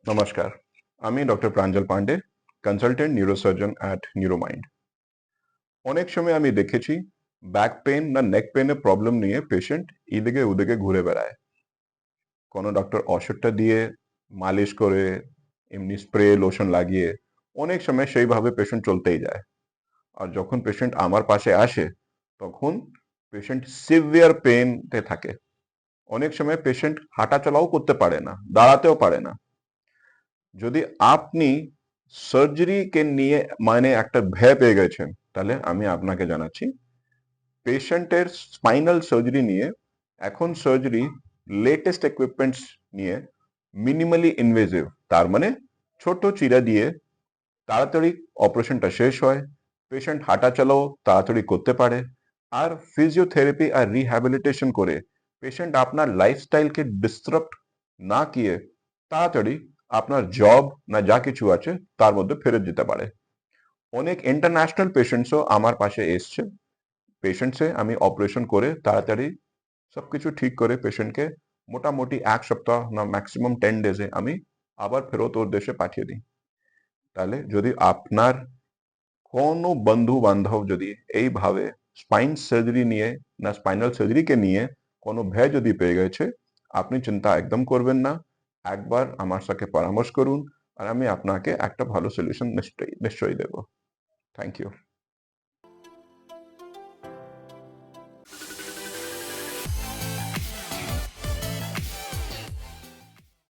নমস্কার, আমি doctor Pranjal Pandey, consultant neurosurgeon at Neuromind. অনেক সময় আমি দেখেছি ব্যাক পেন না নেক পেনের প্রবলেম নিয়ে পেশেন্ট এদিকে ওদিকে ঘুরে বেড়ায়। কোনো ডক্টর ওষুধটা দিয়ে মালিশ করে এমনি স্প্রে লোশন লাগিয়ে অনেক সময় সেইভাবে পেশেন্ট চলতেই যায়। আর যখন পেশেন্ট আমার পাশে আসে তখন পেশেন্ট সিভিয়ার পেনতে থাকে। অনেক সময় পেশেন্ট হাঁটা চলাও করতে পারে না, দাঁড়াতেও পারে না। যদি আপনি সার্জারিকে নিয়ে মানে একটা ভয় পেয়ে গেছেন, তাহলে আমি আপনাকে জানাচ্ছি পেশেন্টের স্পাইনাল সার্জারি নিয়ে এখন সার্জারি লেটেস্ট ইকুইপমেন্টস নিয়ে মিনিমালি ইনভেসিভ, তার মানে ছোট চিরা দিয়ে তাড়াতাড়ি অপারেশনটা শেষ হয়, পেশেন্ট হাঁটা চলাও তাড়াতাড়ি করতে পারে। আর ফিজিওথেরাপি আর রিহ্যাবিলিটেশন করে পেশেন্ট আপনার লাইফস্টাইলকে ডিসরাপ্ট না কিয়ে তাড়াতাড়ি আপনার জব না যা কিছু আছে তার মধ্যে ফেরত যেতে পারে। অনেক ইন্টারন্যাশনাল পেশেন্টসও আমার পাশে এসছে। পেশেন্টসে আমি অপারেশন করে তাড়াতাড়ি সবকিছু ঠিক করে পেশেন্টকে মোটামুটি 1 সপ্তাহ না ম্যাক্সিমাম 10 ডেজে আমি আবার ফেরত ওর দেশে পাঠিয়ে দিই। তাহলে যদি আপনার কোনো বন্ধু বান্ধব যদি এইভাবে স্পাইন সার্জারি নিয়ে না স্পাইনাল সার্জারিকে নিয়ে কোনো ভয় যদি পেয়ে গেছে, আপনি চিন্তা একদম করবেন না। একবার আমার সাথে পরামর্শ করুন আর আমি আপনাকে একটা ভালো সলিউশন নিশ্চয়ই নিশ্চয়ই দেবো। Thank you.